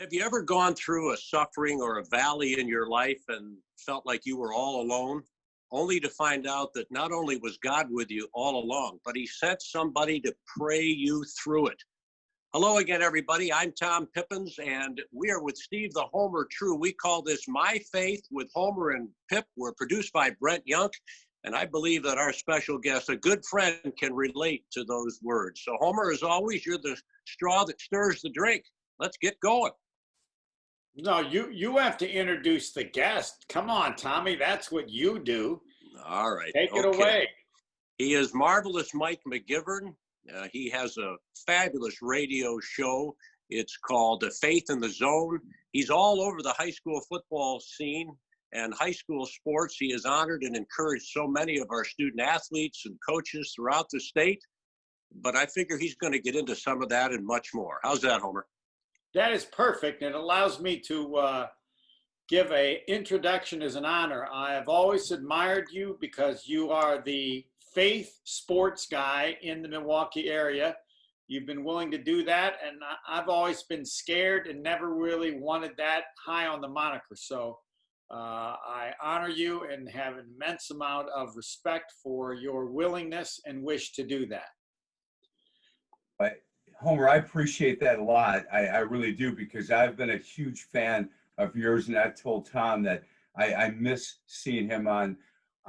Have you ever gone through a suffering or a valley in your life and felt like you were all alone, only to find out that not only was God with you all along, but he sent somebody to pray you through it? Hello again, everybody. I'm Tom Pippins, and we are with Steve the Homer True. We call this My Faith with Homer and Pip. We're produced by Brent Young, and I believe that our special guest, a good friend, can relate to those words. So, Homer, as always, you're the straw that stirs the drink. Let's get going. No, you have to introduce the guest. Come on, Tommy. That's what you do. All right. Take it Okay. away. He is Marvelous Mike McGivern. He has a fabulous radio show. It's called Faith in the Zone. He's all over the high school football scene and high school sports. He has honored and encouraged so many of our student athletes and coaches throughout the state. But I figure he's going to get into some of that and much more. How's that, Homer? That is perfect. It allows me to give a introduction as an honor. I have always admired you because you are the faith sports guy in the Milwaukee area. You've been willing to do that, and I've always been scared and never really wanted that high on the moniker. So I honor you and have an immense amount of respect for your willingness and wish to do that. Homer, I appreciate that a lot. I really do, because I've been a huge fan of yours, and I've told Tom that I miss seeing him on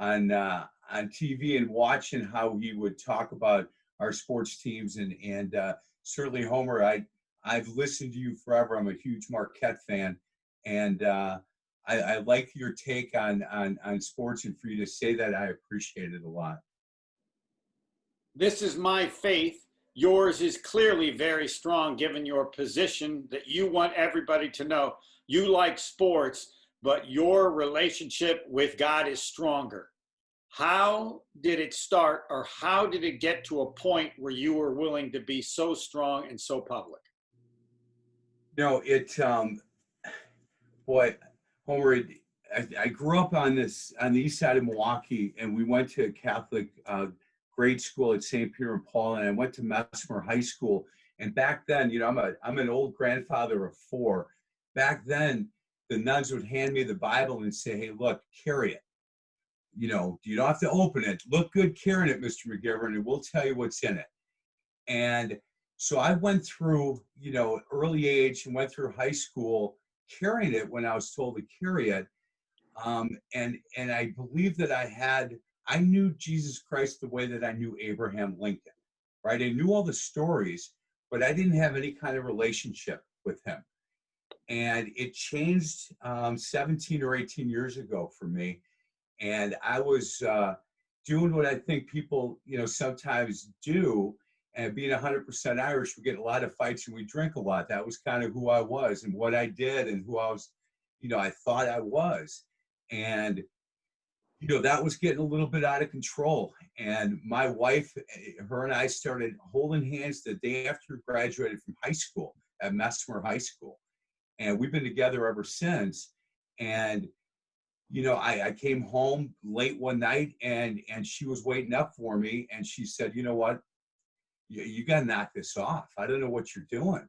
TV and watching how he would talk about our sports teams. And certainly, Homer, I've listened to you forever. I'm a huge Marquette fan, and I like your take on sports, and for you to say that, I appreciate it a lot. This is my faith. Yours is clearly very strong, given your position that you want everybody to know. You like sports, but your relationship with God is stronger. How did it start, or how did it get to a point where you were willing to be so strong and so public? No, boy, Homer, I grew up on the east side of Milwaukee, and we went to a Catholic grade school at St. Peter and Paul, and I went to Mesmer High School. And back then, I'm an old grandfather of 4. Back then, the nuns would hand me the Bible and say, "Hey, look, carry it. You don't have to open it. Look good carrying it, Mr. McGivern, and we'll tell you what's in it." And so I went through, early age, and went through high school carrying it when I was told to carry it. And I believe that I knew Jesus Christ the way that I knew Abraham Lincoln, right? I knew all the stories, but I didn't have any kind of relationship with him. And it changed 17 or 18 years ago for me. And I was doing what I think people, sometimes do. And being 100% Irish, we get a lot of fights and we drink a lot. That was kind of who I was and what I did and who I was, I thought I was. And that was getting a little bit out of control. And my wife, her and I started holding hands the day after we graduated from high school at Mesmer High School. And we've been together ever since. And, I came home late one night and she was waiting up for me. And she said, "You know what? You got to knock this off. I don't know what you're doing."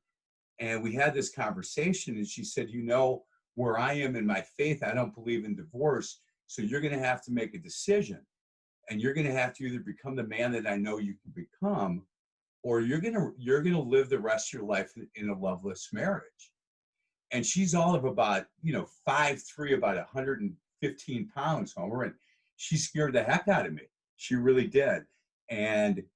And we had this conversation, and she said, "Where I am in my faith, I don't believe in divorce. So you're going to have to make a decision, and you're going to have to either become the man that I know you can become, or you're going to live the rest of your life in a loveless marriage." And she's all of about, 5'3", about 115 pounds, Homer, and she scared the heck out of me. She really did. And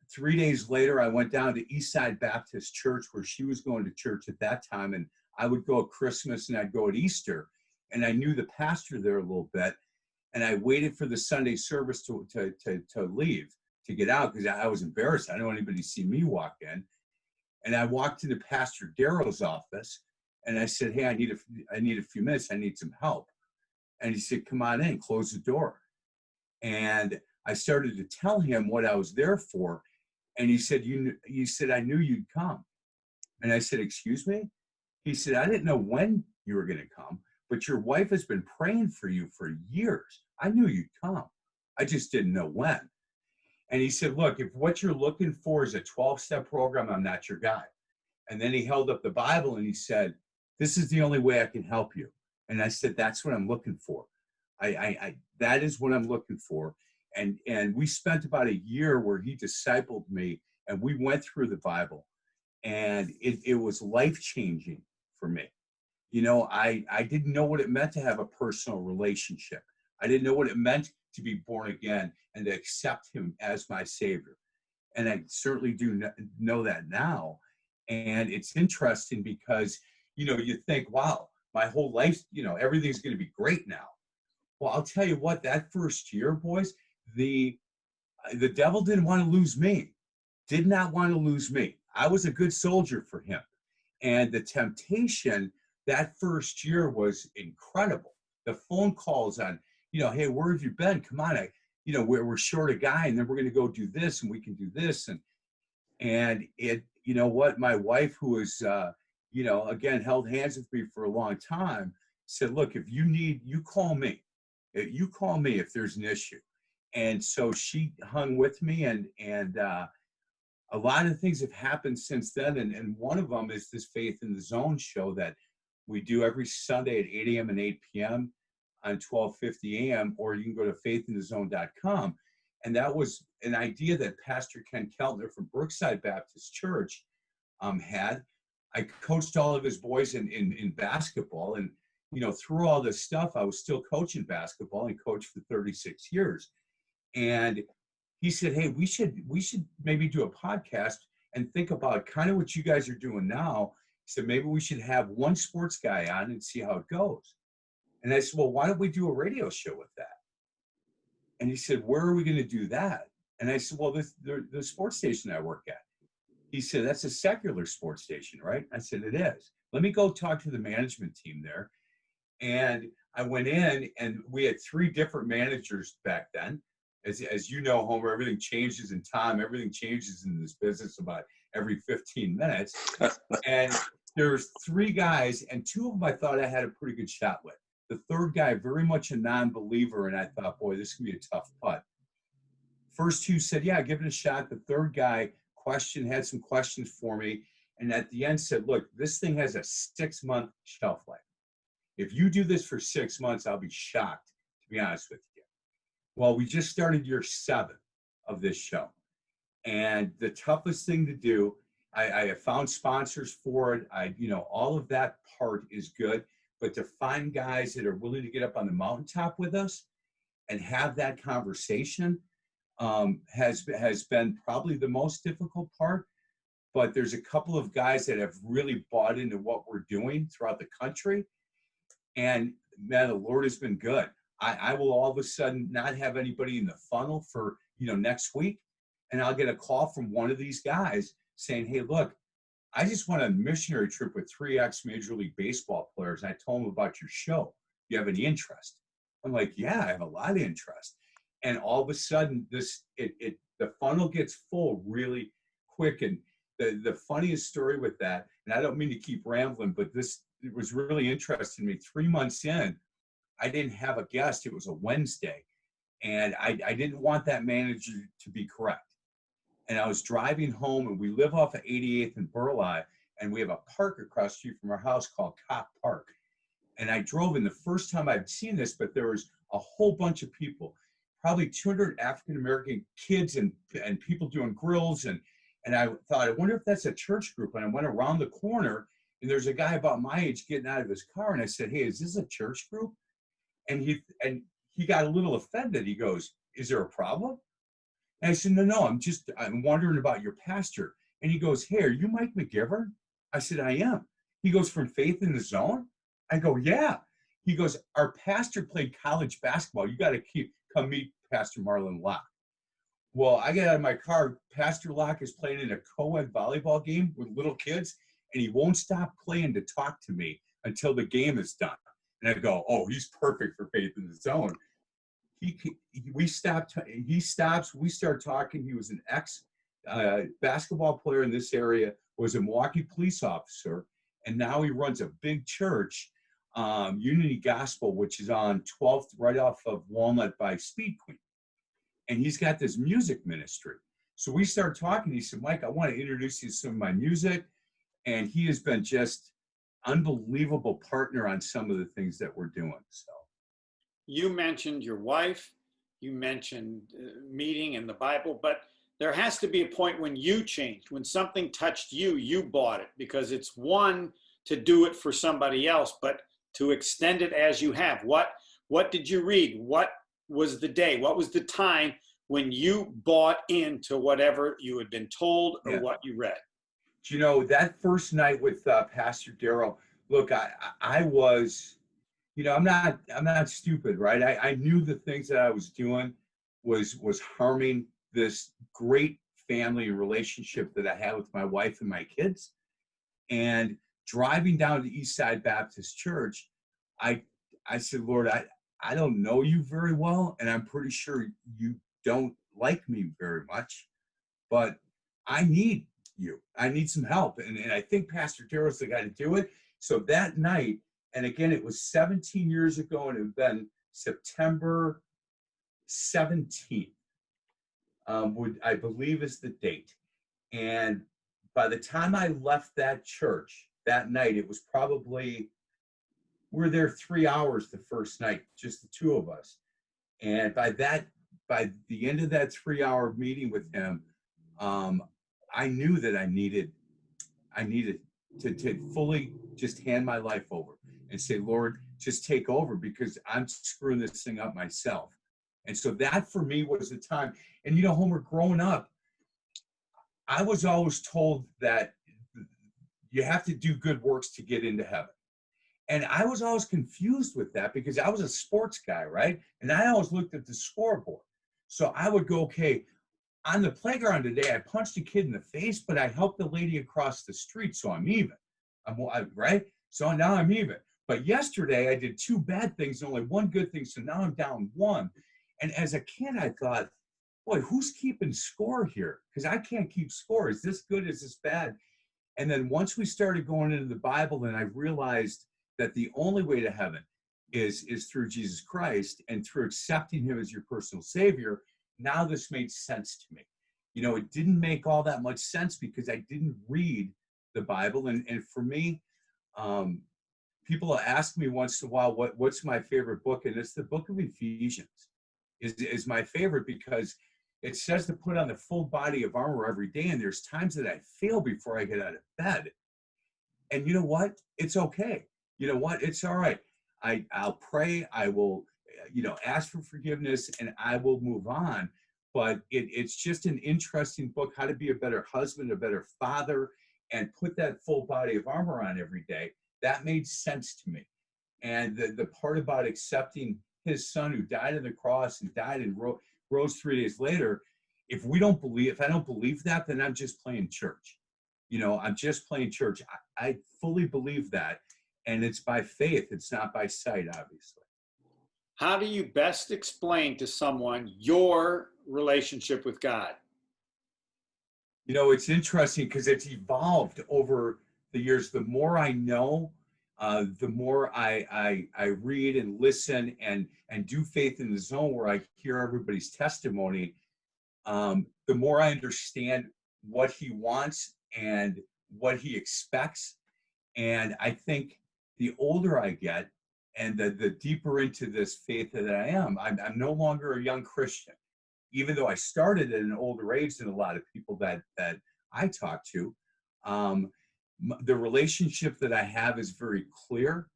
3 days later, I went down to Eastside Baptist Church, where she was going to church at that time, and I would go at Christmas and I'd go at Easter. And I knew the pastor there a little bit, and I waited for the Sunday service to leave, to get out, because I was embarrassed. I didn't want anybody to see me walk in. And I walked into Pastor Darrell's office, and I said, "Hey, I need a few minutes. I need some help." And he said, "Come on in, close the door." And I started to tell him what I was there for, and he said, "You said I knew you'd come." And I said, "Excuse me?" He said, "I didn't know when you were going to come, but your wife has been praying for you for years. I knew you'd come. I just didn't know when." And he said, "Look, if what you're looking for is a 12-step program, I'm not your guy. And then he held up the Bible and he said, "This is the only way I can help you." And I said, "That's what I'm looking for. That is what I'm looking for." And we spent about a year where he discipled me, and we went through the Bible, and it was life-changing for me. You know, I didn't know what it meant to have a personal relationship. I didn't know what it meant to be born again and to accept him as my Savior. And I certainly do know that now. And it's interesting because, you know, you think, wow, my whole life, you know, everything's going to be great now. Well, I'll tell you what, that first year, boys, the devil didn't want to lose me, did not want to lose me. I was a good soldier for him. And the temptation that first year was incredible. The phone calls on, you know, "Hey, where have you been? Come on, you know, we're short a guy, and then we're going to go do this, and we can do this." And it, you know what, my wife, who was, you know, again, held hands with me for a long time, said, "Look, if you need, you call me. You call me if there's an issue." And so she hung with me, and a lot of things have happened since then. And one of them is this Faith in the Zone show that we do every Sunday at 8 a.m. and 8 p.m. on 1250 a.m., or you can go to faithinthezone.com. And that was an idea that Pastor Ken Keltner from Brookside Baptist Church had. I coached all of his boys in basketball. And, you know, through all this stuff, I was still coaching basketball and coached for 36 years. And he said, "Hey, we should maybe do a podcast and think about kind of what you guys are doing now." He said, "Maybe we should have one sports guy on and see how it goes." And I said, "Well, why don't we do a radio show with that?" And he said, "Where are we going to do that?" And I said, "Well, the sports station I work at." He said, "That's a secular sports station, right?" I said, "It is. Let me go talk to the management team there." And I went in, and we had 3 different managers back then. As you know, Homer, everything changes in time. Everything changes in this business about every 15 minutes. And there's 3 guys, and 2 of them I thought I had a pretty good shot with. The 3rd guy, very much a non-believer, and I thought, boy, this can be a tough putt. First 2 said, "Yeah, give it a shot." The 3rd guy had some questions for me, and at the end said, "Look, this thing has a 6-month shelf life. If you do this for 6 months, I'll be shocked, to be honest with you." Well, we just started year 7 of this show. And the toughest thing to do, I have found sponsors for it. You know, all of that part is good. But to find guys that are willing to get up on the mountaintop with us and have that conversation has been probably the most difficult part. But there's a couple of guys that have really bought into what we're doing throughout the country. And man, the Lord has been good. I will all of a sudden not have anybody in the funnel for, you know, next week. And I'll get a call from one of these guys saying, "Hey, look, I just went on a missionary trip with 3 ex-Major League Baseball players. And I told them about your show. Do you have any interest?" I'm like, "Yeah, I have a lot of interest." And all of a sudden, the funnel gets full really quick. And the funniest story with that, and I don't mean to keep rambling, but it was really interesting to me. 3 months in, I didn't have a guest. It was a Wednesday. And I didn't want that manager to be correct. And I was driving home, and we live off of 88th and Burleigh, and we have a park across the street from our house called Cop Park. And I drove in the first time I'd seen this, but there was a whole bunch of people, probably 200 African-American kids and people doing grills. And I thought, I wonder if that's a church group. And I went around the corner, and there's a guy about my age getting out of his car. And I said, "Hey, is this a church group?" And he got a little offended. He goes, "Is there a problem?" And I said, No, I'm wondering about your pastor." And he goes, "Hey, are you Mike McGivern?" I said, "I am." He goes, "From Faith in the Zone?" I go, "Yeah." He goes, "Our pastor played college basketball. You got to come meet Pastor Marlon Locke." Well, I get out of my car. Pastor Locke is playing in a co-ed volleyball game with little kids, and he won't stop playing to talk to me until the game is done. And I go, "Oh, he's perfect for Faith in the Zone." We stopped. He stops. We start talking. He was an basketball player in this area, was a Milwaukee police officer, and now he runs a big church, Unity Gospel, which is on 12th, right off of Walnut by Speed Queen. And he's got this music ministry. So we start talking. He said, "Mike, I want to introduce you to some of my music." And he has been just unbelievable partner on some of the things that we're doing. So You mentioned your wife, you mentioned meeting in the Bible, but there has to be a point when you changed, when something touched you, you bought it, because it's one to do it for somebody else, but to extend it as you have. What did you read? What was the day? What was the time when you bought into whatever you had been told or what you read? You know, that first night with Pastor Darrell, look, I was, you know, I'm not stupid, right? I knew the things that I was doing was harming this great family relationship that I had with my wife and my kids. And driving down to Eastside Baptist Church, I said, Lord, I don't know you very well, and I'm pretty sure you don't like me very much, but I need you. I need some help. And I think Pastor Darrell's the guy to do it. So that night, and again, it was 17 years ago, and it had been September 17th, I believe is the date. And by the time I left that church that night, it was probably, we were there 3 hours the first night, just the two of us. And by the end of that 3-hour meeting with him, I knew that I needed to fully just hand my life over and say, Lord, just take over, because I'm screwing this thing up myself. And so that for me was the time. And you know, Homer, growing up, I was always told that you have to do good works to get into heaven. And I was always confused with that because I was a sports guy, right? And I always looked at the scoreboard. So I would go, okay, on the playground today, I punched a kid in the face, but I helped the lady across the street, so I'm even. Right? So now I'm even. But yesterday, I did 2 bad things and only 1 good thing, so now I'm down 1. And as a kid, I thought, boy, who's keeping score here? Because I can't keep score. Is this good? Is this bad? And then once we started going into the Bible, and I realized that the only way to heaven is through Jesus Christ and through accepting him as your personal savior, now this made sense to me. You know, it didn't make all that much sense because I didn't read the Bible. And for me, people ask me once in a while, what's my favorite book? And it's the Book of Ephesians is my favorite because it says to put on the full body of armor every day. And there's times that I fail before I get out of bed. And you know what? It's okay. You know what? It's all right. I'll pray. I will, ask for forgiveness, and I will move on. But it's just an interesting book, how to be a better husband, a better father, and put that full body of armor on every day. That made sense to me. And the part about accepting his son who died on the cross and died and rose 3 days later, if I don't believe that, then I'm just playing church. I'm just playing church. I fully believe that. And it's by faith. It's not by sight, obviously. How do you best explain to someone your relationship with God? It's interesting because it's evolved over the years. The more I know, the more I read and listen and do Faith in the Zone, where I hear everybody's testimony, the more I understand what he wants and what he expects. And I think the older I get and the deeper into this faith that I am, I'm no longer a young Christian, even though I started at an older age than a lot of people that I talk to. The relationship that I have is very clear.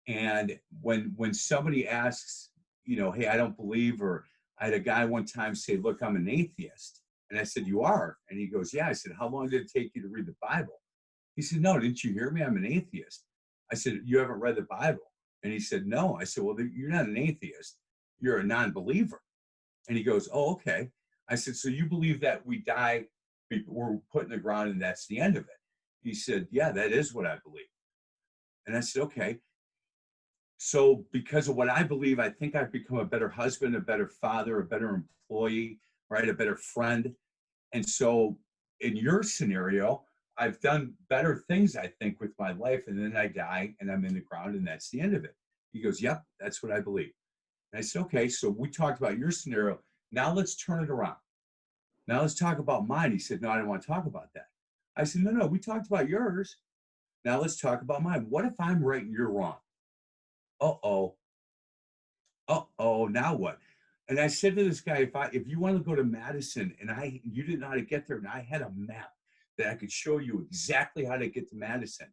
And when somebody asks, hey, I don't believe, or I had a guy one time say, look, I'm an atheist. And I said, you are? And he goes, yeah. I said, how long did it take you to read the Bible? He said, no, didn't you hear me? I'm an atheist. I said, you haven't read the Bible? And he said, no. I said, well, you're not an atheist. You're a non-believer. And he goes, oh, okay. I said, so you believe that we die, we're put in the ground, and that's the end of it? He said, yeah, that is what I believe. And I said, okay. So because of what I believe, I think I've become a better husband, a better father, a better employee, right? A better friend. And so in your scenario, I've done better things, I think, with my life, and then I die and I'm in the ground, and that's the end of it. He goes, yep, that's what I believe. And I said, okay, so we talked about your scenario. Now let's turn it around. Now let's talk about mine. He said, no, I don't want to talk about that. I said, no, we talked about yours. Now let's talk about mine. What if I'm right and you're wrong? Uh-oh. Uh-oh, now what? And I said to this guy, if you want to go to Madison and you didn't know how to get there and I had a map that I could show you exactly how to get to Madison,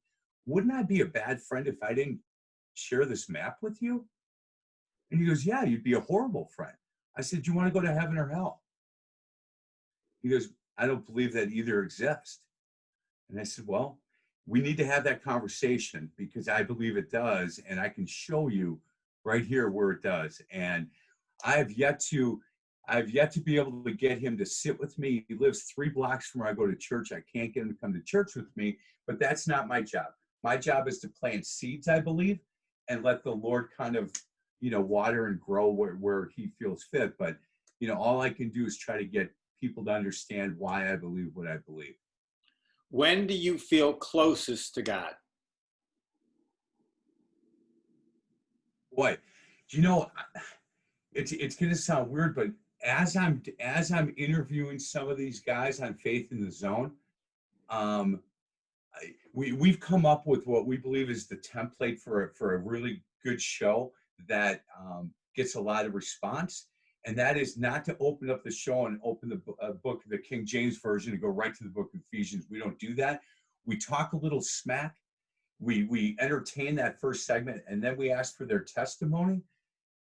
wouldn't I be a bad friend if I didn't share this map with you? And he goes, yeah, you'd be a horrible friend. I said, do you want to go to heaven or hell? He goes, I don't believe that either exist. And I said, well, we need to have that conversation because I believe it does. And I can show you right here where it does. And I've yet to be able to get him to sit with me. He lives 3 blocks from where I go to church. I can't get him to come to church with me, but that's not my job. My job is to plant seeds, I believe, and let the Lord kind of, water and grow where he feels fit. But, all I can do is try to get people to understand why I believe what I believe. When do you feel closest to God? Boy, it's going to sound weird, but as I'm interviewing some of these guys on Faith in the Zone, we've come up with what we believe is the template for a really good show that gets a lot of response. And that is not to open up the show and open the book, the King James Version, and go right to the Book of Ephesians. We don't do that. We talk a little smack. We entertain that first segment, and then we ask for their testimony.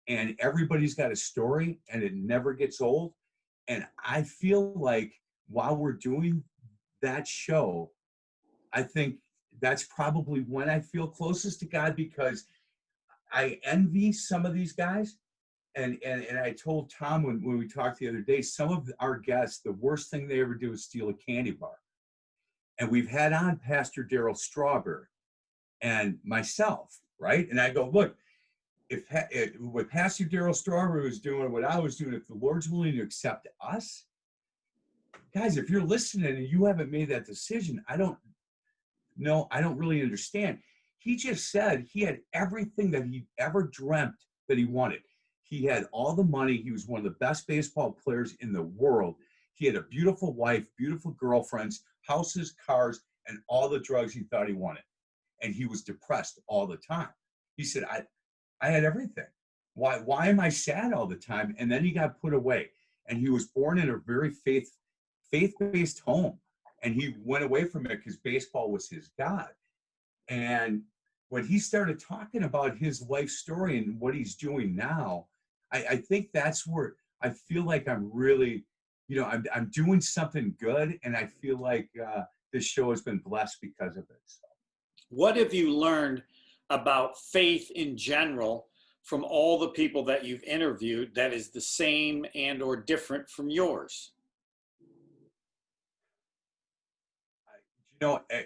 And everybody's got a story, and it never gets old. And I feel like while we're doing that show, I think that's probably when I feel closest to God, because I envy some of these guys. And I told Tom when we talked the other day, some of our guests, the worst thing they ever do is steal a candy bar. And we've had on Pastor Daryl Strawberry and myself, right? And I go, look, if what Pastor Daryl Strawberry was doing, what I was doing, if the Lord's willing to accept us, guys, if you're listening and you haven't made that decision, I don't really understand. He just said he had everything that he ever dreamt that he wanted. He had all the money. He was one of the best baseball players in the world. He had a beautiful wife, beautiful girlfriends, houses, cars, and all the drugs he thought he wanted. And he was depressed all the time. He said, I had everything. Why am I sad all the time? And then he got put away. And he was born in a very faith-based home. And he went away from it because baseball was his God. And when he started talking about his life story and what he's doing now, I think that's where I feel like I'm really, I'm doing something good. And I feel like this show has been blessed because of it. So. What have you learned about faith in general from all the people that you've interviewed that is the same and or different from yours?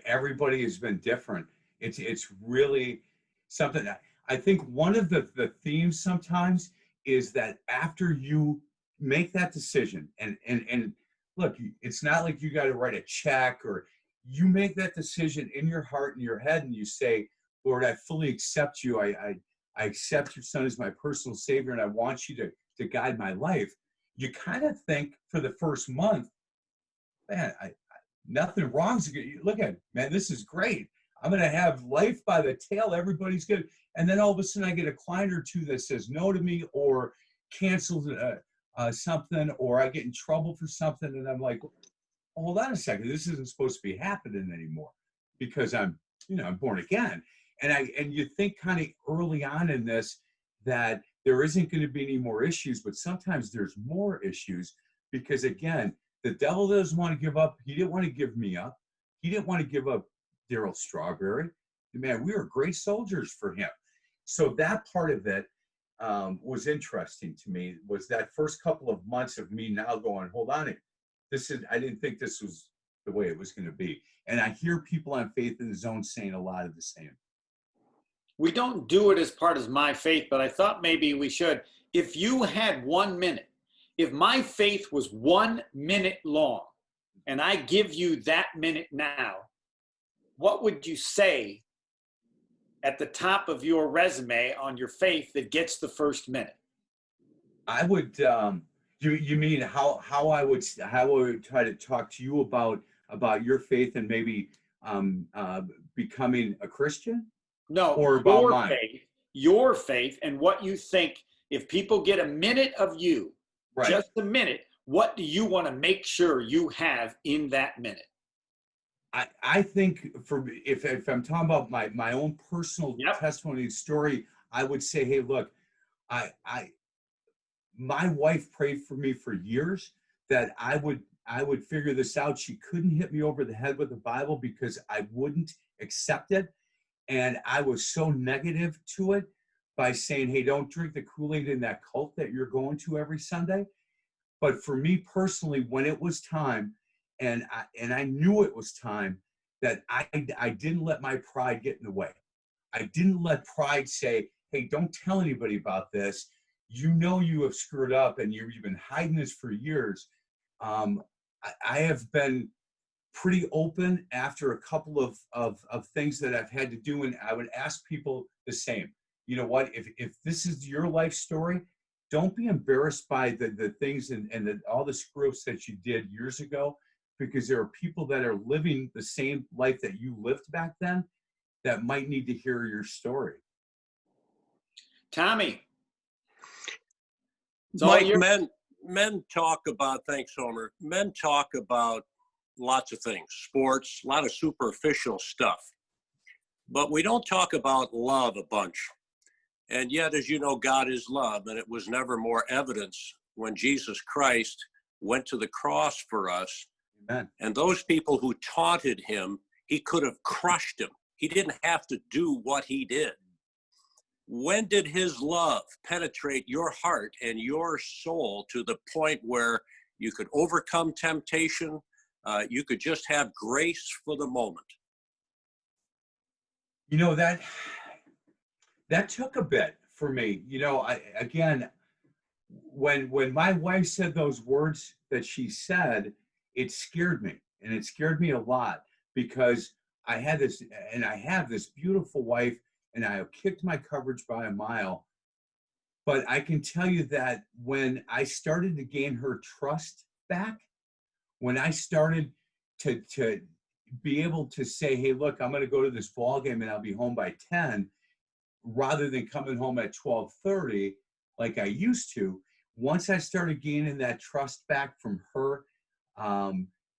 Everybody has been different. It's really something that I think one of the themes sometimes is that after you make that decision and look, it's not like you got to write a check, or you make that decision in your heart and your head and you say, Lord, I fully accept you. I accept your son as my personal savior, and I want you to guide my life. You kind of think for the first month, man, nothing wrong. Look at it, man, this is great. I'm going to have life by the tail. Everybody's good. And then all of a sudden I get a client or two that says no to me or cancels something, or I get in trouble for something. And I'm like, hold on a second. This isn't supposed to be happening anymore because I'm born again. And you think kind of early on in this that there isn't going to be any more issues, but sometimes there's more issues because, again, the devil doesn't want to give up. He didn't want to give me up. He didn't want to give up Daryl Strawberry. Man, we were great soldiers for him. So that part of it was interesting to me, was that first couple of months of me now going, hold on, I didn't think this was the way it was going to be. And I hear people on Faith in the Zone saying a lot of the same. We don't do it as part of my faith, but I thought maybe we should. If you had 1 minute, if my faith was 1 minute long, and I give you that minute now, what would you say at the top of your resume on your faith that gets the first minute? I would, you mean how I would try to talk to you about your faith and maybe becoming a Christian, No, or about mine? your faith, and what you think. If people get a minute of you, Right. just a minute, what do you want to make sure you have in that minute? I think if I'm talking about my own personal testimony and story, I would say, hey, look, my wife prayed for me for years that I would figure this out. She couldn't hit me over the head with the Bible because I wouldn't accept it. And I was so negative to it by saying, hey, don't drink the Kool-Aid in that cult that you're going to every Sunday. But for me personally, when it was time, and I knew it was time, that I didn't let my pride get in the way. I didn't let pride say, hey, don't tell anybody about this. You know you have screwed up and you've been hiding this for years. I have been pretty open after a couple of things that I've had to do, and I would ask people the same. You know what, if this is your life story, don't be embarrassed by the things and all the screw-ups that you did years ago, because there are people that are living the same life that you lived back then that might need to hear your story. Tommy. Mike, men talk about, thanks, Homer. Men talk about lots of things, sports, a lot of superficial stuff. But we don't talk about love a bunch. And yet, as you know, God is love, and it was never more evidence when Jesus Christ went to the cross for us. Amen. And those people who taunted him, he could have crushed him. He didn't have to do what he did. When did his love penetrate your heart and your soul to the point where you could overcome temptation? You could just have grace for the moment. You know, that took a bit for me. You know, when my wife said those words that she said, it scared me, and it scared me a lot, because I have this beautiful wife, and I have kicked my coverage by a mile. But I can tell you that when I started to gain her trust back, when I started to be able to say, hey, look, I'm going to go to this ball game and I'll be home by 10, rather than coming home at 12:30 like I used to, once I started gaining that trust back from her,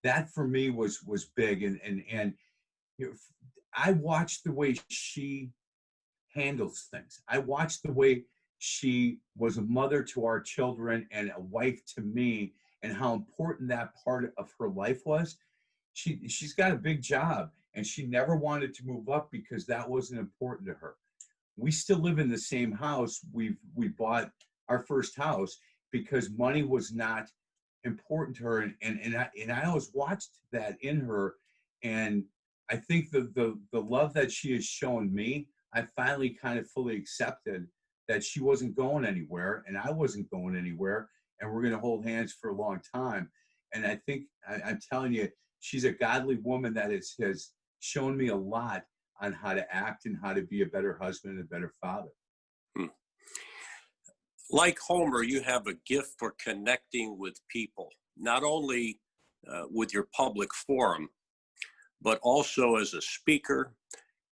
that for me was big. And you know, I watched the way she handles things. I watched the way she was a mother to our children and a wife to me, and how important that part of her life was. She's got a big job, and she never wanted to move up because that wasn't important to her. We still live in the same house. We bought our first house because money was not important to her, and I always watched that in her. And I think the love that she has shown me, I finally kind of fully accepted that she wasn't going anywhere and I wasn't going anywhere, and we're going to hold hands for a long time. And I think I'm telling you, she's a godly woman that has shown me a lot on how to act and how to be a better husband and a better father. Like Homer, you have a gift for connecting with people, not only with your public forum, but also as a speaker.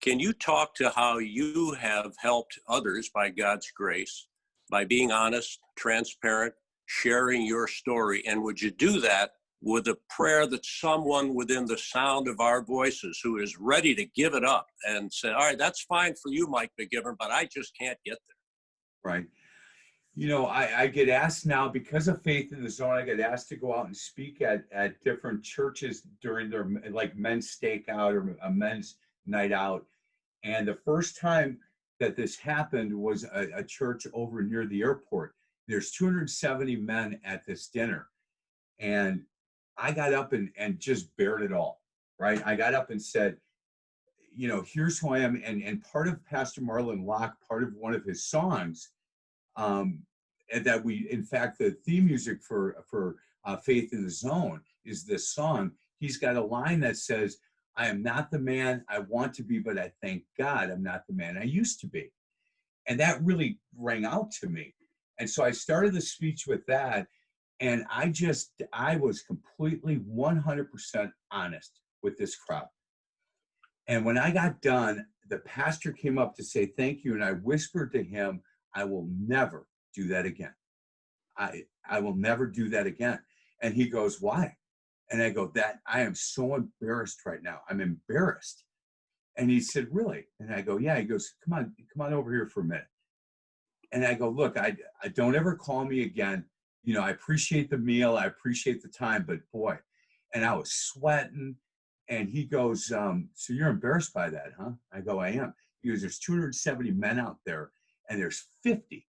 Can you talk to how you have helped others by God's grace, by being honest, transparent, sharing your story? And would you do that with a prayer that someone within the sound of our voices who is ready to give it up and say, all right, that's fine for you, Mike McGivern, but I just can't get there? Right. You know, I get asked now, because of Faith in the Zone, I get asked to go out and speak at different churches during their, like, men's stakeout or a men's night out. And the first time that this happened was a church over near the airport. There's 270 men at this dinner. And I got up and just bared it all, right? I got up and said, you know, here's who I am. And part of Pastor Marlon Locke, part of one of his songs, and that in fact, the theme music for Faith in the Zone is this song. He's got a line that says, I am not the man I want to be, but I thank God I'm not the man I used to be. And that really rang out to me. And so I started the speech with that. And I was completely 100% honest with this crowd. And when I got done, the pastor came up to say thank you, and I whispered to him, I will never do that again. I will never do that again. And he goes, why? And I go, that I am so embarrassed right now. I'm embarrassed. And he said, really? And I go, yeah. He goes, come on over here for a minute. And I go, look, I don't ever call me again. You know, I appreciate the meal. I appreciate the time, but boy, and I was sweating. And he goes, so you're embarrassed by that, huh? I go, I am. He goes, there's 270 men out there, and there's 50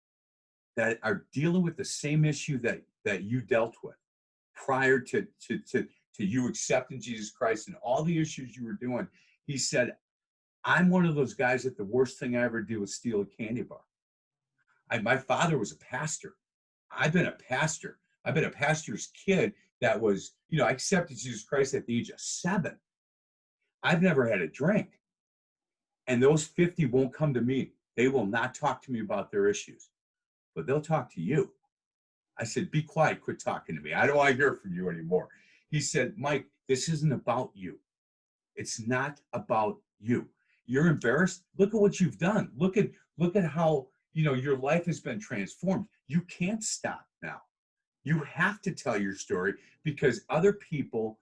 that are dealing with the same issue that you dealt with prior to you accepting Jesus Christ and all the issues you were doing. He said, I'm one of those guys that the worst thing I ever did was steal a candy bar. My father was a pastor. I've been a pastor. I've been a pastor's kid that was, you know, I accepted Jesus Christ at the age of 7. I've never had a drink. And those 50 won't come to me. They will not talk to me about their issues, but they'll talk to you. I said, be quiet, quit talking to me. I don't want to hear from you anymore. He said, Mike, this isn't about you. It's not about you. You're embarrassed. Look at what you've done. Look at how, you know, your life has been transformed. You can't stop now. You have to tell your story, because other people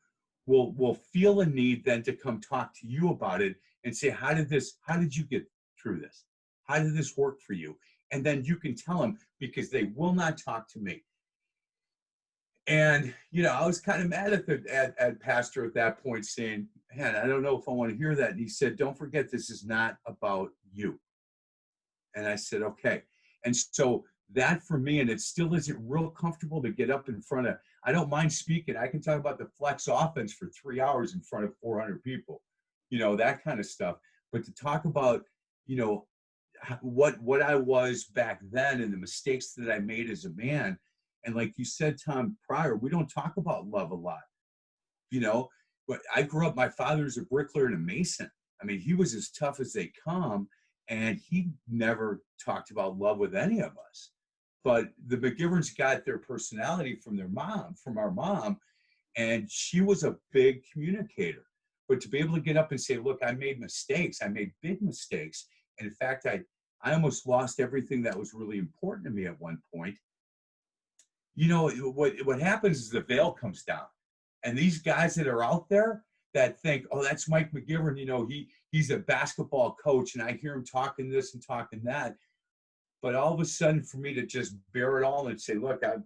will feel a need then to come talk to you about it and say, how did you get through this? How did this work for you? And then you can tell them, because they will not talk to me. And, you know, I was kind of mad at pastor at that point, saying, man, I don't know if I want to hear that. And he said, don't forget, this is not about you. And I said, okay. And so that for me, and it still isn't real comfortable to get up in front of, I don't mind speaking. I can talk about the flex offense for 3 hours in front of 400 people, you know, that kind of stuff. But to talk about, you know, what I was back then and the mistakes that I made as a man. And like you said, Tom, prior, we don't talk about love a lot, you know, but I grew up, my father's a bricklayer and a mason. I mean, he was as tough as they come, and he never talked about love with any of us. But the McGiverns got their personality from our mom, and she was a big communicator. But to be able to get up and say, look, I made mistakes. I made big mistakes. And in fact, I almost lost everything that was really important to me at one point. You know, what happens is the veil comes down. And these guys that are out there that think, oh, that's Mike McGivern, you know, he's a basketball coach, and I hear him talking this and talking that. But all of a sudden, for me to just bear it all and say, look, I'm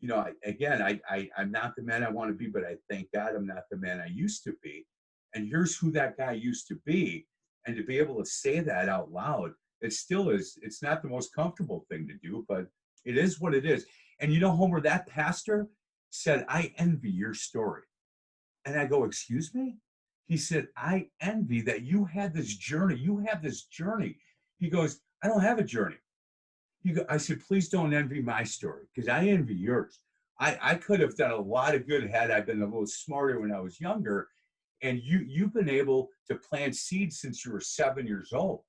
not the man I want to be, but I thank God I'm not the man I used to be. And here's who that guy used to be. And to be able to say that out loud, it still is, it's not the most comfortable thing to do, but it is what it is. And you know, Homer, that pastor said, I envy your story. And I go, excuse me? He said, I envy that you had this journey. You have this journey. He goes, I don't have a journey. I said, please don't envy my story, because I envy yours. I could have done a lot of good had I been a little smarter when I was younger. And you've been able to plant seeds since you were 7 years old.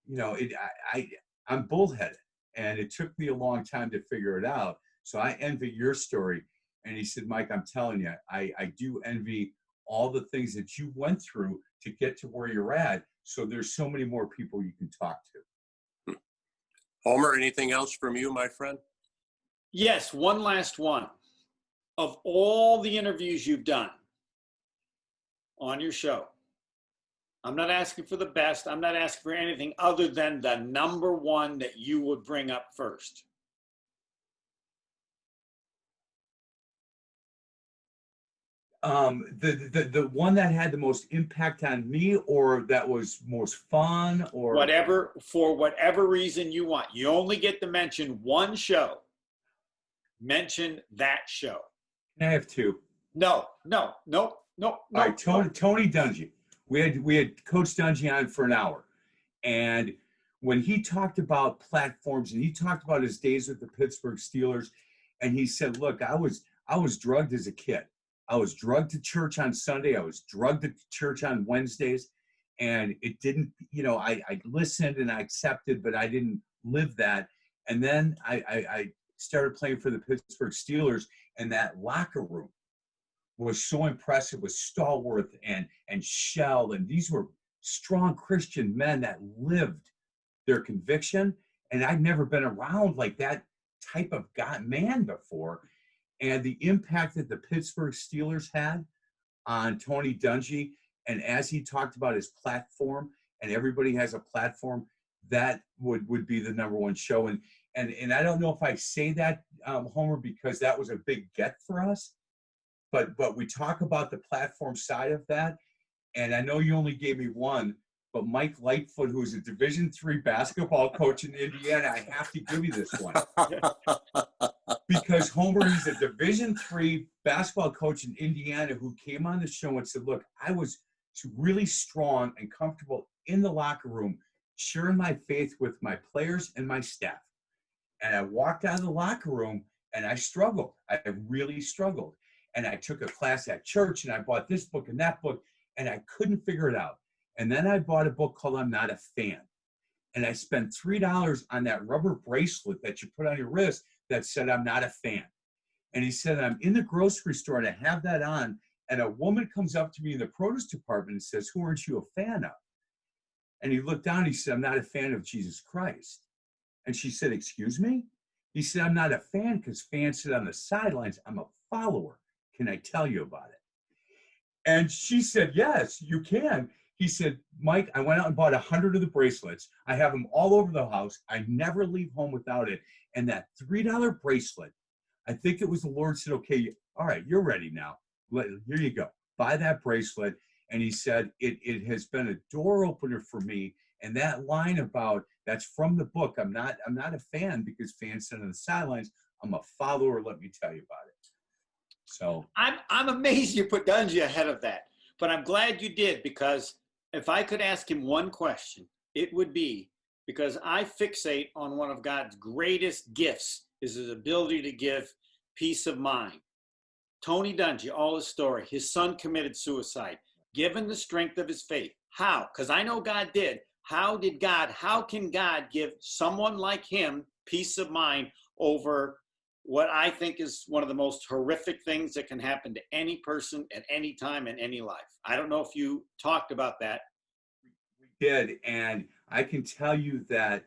You know, I'm bullheaded, and it took me a long time to figure it out. So I envy your story. And he said, Mike, I'm telling you, I do envy all the things that you went through to get to where you're at. So there's so many more people you can talk to. Homer, anything else from you, my friend? Yes, one last one. Of all the interviews you've done on your show, I'm not asking for the best. I'm not asking for anything other than the number one that you would bring up first. The one that had the most impact on me, or that was most fun, or whatever, for whatever reason you want. You only get to mention one show. Mention that show. Can I have two? No. All right, Tony Dungy. We had Coach Dungy on for an hour, and when he talked about platforms and he talked about his days with the Pittsburgh Steelers, and he said, "Look, I was drugged as a kid. I was drugged to church on Sunday. I was drugged to church on Wednesdays, and it didn't. You know, I listened and I accepted, but I didn't live that. And then I started playing for the Pittsburgh Steelers, and that locker room was so impressive with Stallworth and Shell, and these were strong Christian men that lived their conviction. And I'd never been around like that type of man before. And the impact that the Pittsburgh Steelers had on Tony Dungy, and as he talked about his platform, and everybody has a platform, that would be the #1 show. And I don't know if I say that, Homer, because that was a big get for us, but we talk about the platform side of that. And I know you only gave me one, but Mike Lightfoot, who's a Division III basketball coach in Indiana, I have to give you this one. Because Homer, he's a Division III basketball coach in Indiana who came on the show and said, look, I was really strong and comfortable in the locker room, sharing my faith with my players and my staff. And I walked out of the locker room and I struggled. I really struggled. And I took a class at church and I bought this book and that book and I couldn't figure it out. And then I bought a book called I'm Not a Fan. And I spent $3 on that rubber bracelet that you put on your wrist that said, I'm not a fan. And he said, I'm in the grocery store and I have that on. And a woman comes up to me in the produce department and says, who aren't you a fan of? And he looked down and he said, I'm not a fan of Jesus Christ. And she said, excuse me? He said, I'm not a fan because fans sit on the sidelines. I'm a follower. Can I tell you about it? And she said, yes, you can. He said, Mike, I went out and bought 100 of the bracelets. I have them all over the house. I never leave home without it. And that $3 bracelet, I think it was the Lord said, okay, all right, you're ready now. Here you go. Buy that bracelet. And he said, it has been a door opener for me. And that line about, that's from the book. I'm not a fan because fans sit on the sidelines. I'm a follower. Let me tell you about it. So I'm amazed you put Dungy ahead of that, but I'm glad you did, because if I could ask him one question, it would be, because I fixate on one of God's greatest gifts is his ability to give peace of mind. Tony Dungy, all his story, his son committed suicide, given the strength of his faith. How? Because I know God did. How can God give someone like him peace of mind over what I think is one of the most horrific things that can happen to any person at any time in any life? I don't know if you talked about that. We did, and I can tell you that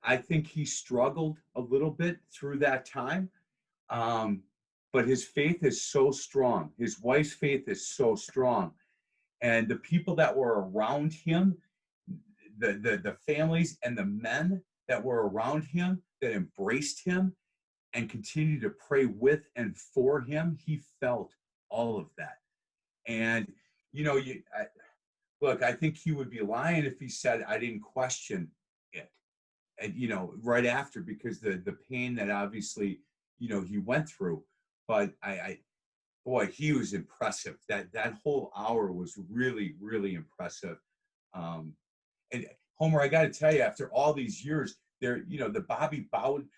I think he struggled a little bit through that time, but his faith is so strong. His wife's faith is so strong, and the people that were around him, the families and the men that were around him that embraced him and continued to pray with and for him, he felt all of that. And, you know, look, I think he would be lying if he said I didn't question it, and, you know, right after, because the pain that obviously, you know, he went through. But boy, he was impressive. That whole hour was really, really impressive. And Homer, I got to tell you, after all these years, there, you know, the Bobby Bowden,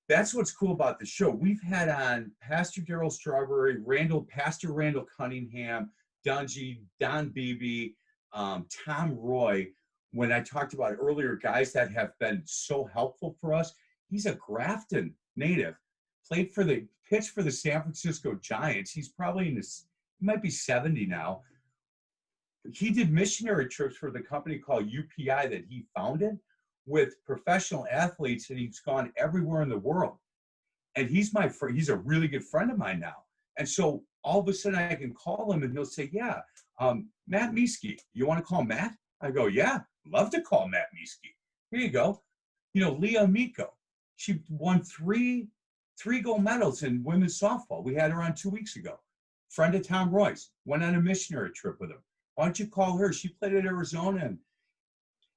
that's what's cool about the show. We've had on Pastor Darryl Strawberry, Pastor Randall Cunningham, Dungy, Don Beebe, Tom Roy. When I talked about earlier, guys that have been so helpful for us. He's a Grafton native, pitched for the San Francisco Giants. He's probably he might be 70 now. He did missionary trips for the company called UPI that he founded with professional athletes, and he's gone everywhere in the world. And he's my friend. He's a really good friend of mine now. And so all of a sudden I can call him and he'll say, yeah, Matt Mieske, you want to call Matt? I go, yeah, love to call Matt Mieske. Here you go. You know, Leah Miko, she won three gold medals in women's softball. We had her on 2 weeks ago. Friend of Tom Roy's, went on a missionary trip with him. Why don't you call her? She played at Arizona. And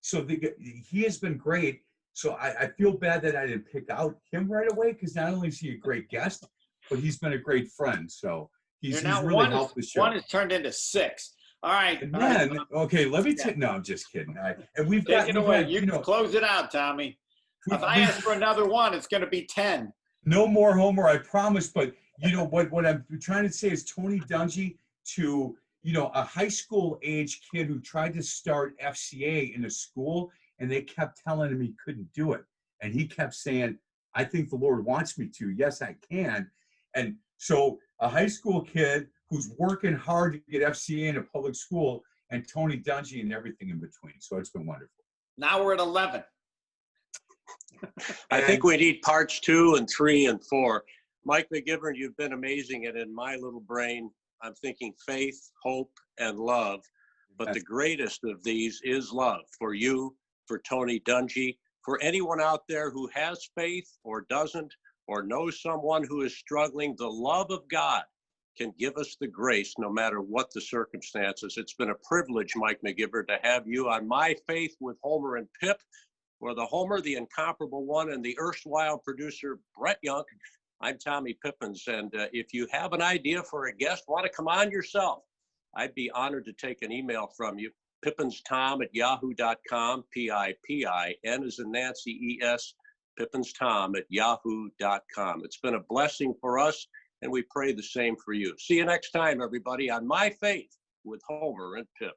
so he has been great. So I feel bad that I didn't pick out him right away, because not only is he a great guest, but he's been a great friend. So he's really helped the show. One has turned into 6. All right. And then, okay, let me take, no, I'm just kidding. And we've got, take it away. You can close it out, Tommy. If I ask for another one, it's going to be 10. No more Homer, I promise. But, you know, what I'm trying to say is Tony Dungy, to, you know, a high school age kid who tried to start FCA in a school, and they kept telling him he couldn't do it. And he kept saying, I think the Lord wants me to. Yes, I can. And so a high school kid who's working hard to get FCA in a public school and Tony Dungy and everything in between. So it's been wonderful. Now we're at 11. I think we need parts 2 and 3 and 4. Mike McGivern, you've been amazing. And in my little brain, I'm thinking faith, hope, and love. But the greatest of these is love for you, for Tony Dungy, for anyone out there who has faith or doesn't, or knows someone who is struggling. The love of God can give us the grace no matter what the circumstances. It's been a privilege, Mike McGivern, to have you on My Faith with Homer and Pip. For the Homer, the incomparable one, and the erstwhile producer, Brett Young, I'm Tommy Pippins. And if you have an idea for a guest, want to come on yourself, I'd be honored to take an email from you. PippinSTom@yahoo.com, P-I-P-I-N as in Nancy, E-S, PippinSTom@yahoo.com. It's been a blessing for us, and we pray the same for you. See you next time, everybody, on My Faith with Homer and Pip.